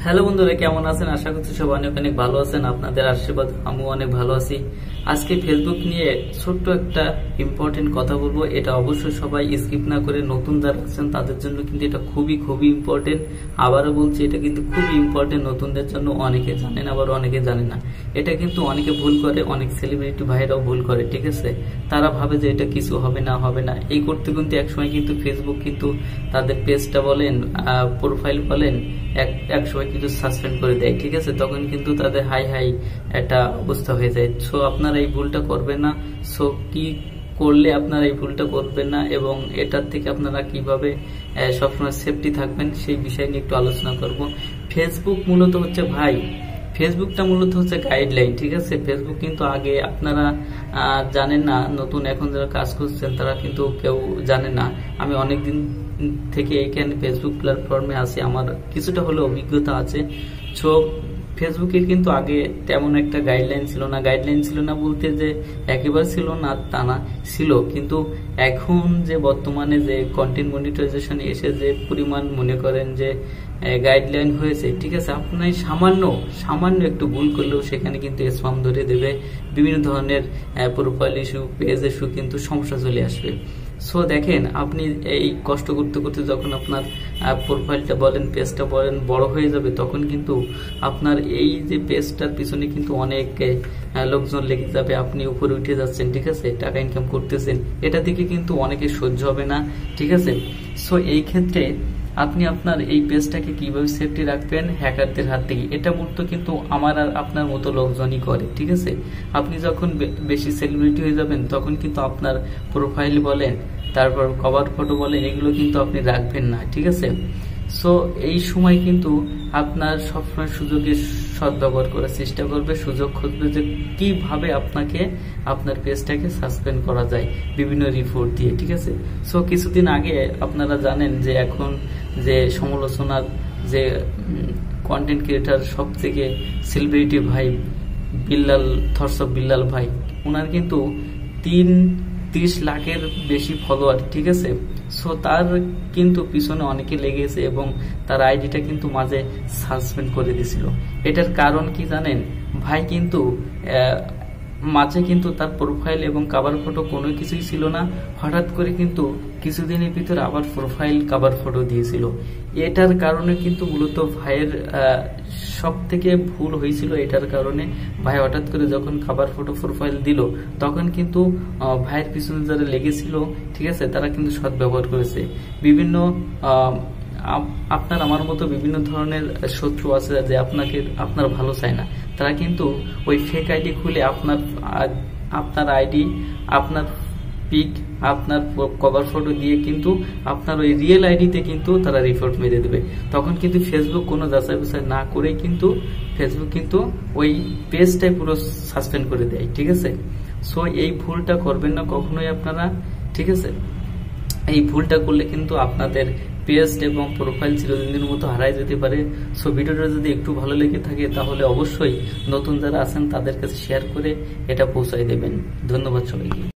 Hello বন্ধুরা, কেমন আছেন? আশা করছি সব অনেক অনেক ভালো আছেন। আপনাদের আশীর্বাদ আমিও অনেক ভালো আছি। আজকে ফেসবুক নিয়ে ছোট্ট একটা ইম্পর্টেন্ট কথা বলবো। এটা অবশ্যই সবাই স্কিপ না করে, নতুন যারা আছেন তাদের জন্য কিন্তু এটা খুবই খুবই ইম্পর্টেন্ট। আবারও বলছি, এটা কিন্তু খুবই ইম্পর্টেন্ট নতুনদের জন্য। অনেকে জানেন, আবার অনেকে জানে না। এটা কিন্তু অনেকে ভুল করে, অনেক সেলিব্রিটি ভাইরাও ভুল করে, ঠিক আছে? তারা ভাবে যে এটা কিছু হবে না হবে না, এই করতে কিন্তু একসময় কিন্তু ফেসবুক কিন্তু তাদের পেজটা বলেন, প্রোফাইল বলেন, এক সময় কিন্তু সাসপেন্ড করে দেয়, ঠিক আছে? তখন কিন্তু তাদের হাই হাই একটা অবস্থা হয়ে যায়। সো আপনারা এই ভুলটা করবেন না। সো কি করলে আপনারা এই ভুলটা করবেন না এবং এটার থেকে আপনারা কিভাবে সবসময় সেফটি থাকবেন সেই বিষয় নিয়ে একটু আলোচনা করব। ফেসবুক মূলত হচ্ছে ফেসবুকটা মূলত হচ্ছে গাইডলাইন, ঠিক আছে? ফেসবুক কিন্তু আগে আপনারা জানেন না, নতুন এখন যারা কাজ করছেন তারা কিন্তু কেউ জানে না। আমি অনেকদিন থেকে এখানে ফেসবুক প্ল্যাটফর্মে আছি, আমার কিছুটা হলে অভিজ্ঞতা আছে। সো ফেসবুকের কিন্তু আগে তেমন একটা গাইডলাইন ছিল না বলতে যে একেবারে ছিল না তা না, ছিল। কিন্তু এখন যে বর্তমানে যে কন্টেন্ট মনিটাইজেশন এসে যে পরিমাণ মনে করেন যে গাইডলাইন হয়েছে, ঠিক আছে? আপনার সামান্য একটু ভুল করলেও সেখানে কিন্তু স্প্যাম ধরে দেবে, বিভিন্ন ধরনের প্রোফাইল ইস্যু, পেজ ইস্যু কিন্তু সমস্যা চলে আসবে। সো দেখেন, আপনি এই কষ্ট করতে করতে যখন আপনার প্রোফাইলটা বলেন, পেজটা বলেন বড় হয়ে যাবে, তখন কিন্তু আপনার এই যে পেজটার পিছনে কিন্তু অনেক লোকজন লেগে যাবে। আপনি উপরে উঠে যাচ্ছেন, ঠিক আছে? টাকা ইনকাম করতেছেন, এটা থেকে কিন্তু অনেকে সহ্য হবে না, ঠিক আছে? সো এই ক্ষেত্রে আপনি আপনার এই পেজটাকে কিভাবে সেফটি রাখবেন হ্যাকারদের হাত থেকে, এটা মূলত কিন্তু আমার আর আপনার মতো লোকজনই করে, ঠিক আছে? আপনি যখন বেশি সেলিব্রিটি হয়ে যাবেন তখন কিন্তু আপনার প্রোফাইল বলেন, তারপর কভার ফটো বলেন, এগুলো কিন্তু আপনি রাখবেন না, ঠিক আছে? সো এই সময় কিন্তু আপনার সবসময় সুযোগের সদ্ব্যবহার করার চেষ্টা করবে, সুযোগ খুঁজবে যে কিভাবে আপনাকে আপনার পেজটাকে সাসপেন্ড করা যায় বিভিন্ন রিপোর্ট দিয়ে, ঠিক আছে? সো কিছুদিন আগে আপনারা জানেন যে এখন যে সমালোচনার যে কন্টেন্ট ক্রিয়েটার সব থেকে সেলিব্রিটি ভাই বিল্লাল ভাই, ওনার কিন্তু 30 লাখের বেশি ফলোয়ার, ঠিক আছে? সো তার কিন্তু পিছনে অনেকে লেগেছে এবং তার আইডিটা কিন্তু মাঝে সাসপেন্ড করে দিয়েছিল। এটার কারণ কি জানেন? ভাই কিন্তু মাঝে কিন্তু তার প্রোফাইল এবং কভার ফটো কোনো কিছুই ছিল না, হঠাৎ করে কিন্তু কিছুদিনের ভিতরে আবার প্রোফাইল কভার ফটো দিয়েছিল। এটার কারণে কিন্তু মূলত ভাইয়ের সব থেকে ভুল হয়েছিল। এটার কারণে ভাই হঠাৎ করে যখন কভার ফটো প্রোফাইল দিল, তখন কিন্তু ভাইয়ের পিছনে যারা লেগেছিল, ঠিক আছে, তারা কিন্তু সদ্ব্যবহার করেছে। বিভিন্ন আপনার আমার মতো বিভিন্ন ধরনের শত্রু আছে যে আপনার ভালো চায় না, তারা কিন্তু ওই ফেক আইডি খুলে আপনার আইডি, আপনার পিক, আপনার কভার ফটো দিয়ে কিন্তু আপনার ওই রিয়েল আইডিতে কিন্তু তারা রিপোর্ট মেরে দেবে। তখন কিন্তু ফেসবুক কোনো যাচাই বাছাই না করে কিন্তু ফেসবুক কিন্তু ওই পেজটাই পুরো সাসপেন্ড করে দেয়, ঠিক আছে? সো এই ভুলটা করবেন না কখনোই আপনারা, ঠিক আছে? এই ভুলটা করলে কিন্তু আপনাদের পেজ এবং প্রোফাইল চিরদিনের মতো হারাই যেতে পারে। সো ভিডিওটা যদি একটু ভালো লেগে থাকে তাহলে অবশ্যই নতুন যারা আছেন তাদের কাছে শেয়ার করে এটা পৌঁছায় দেবেন। ধন্যবাদ সবাইকে।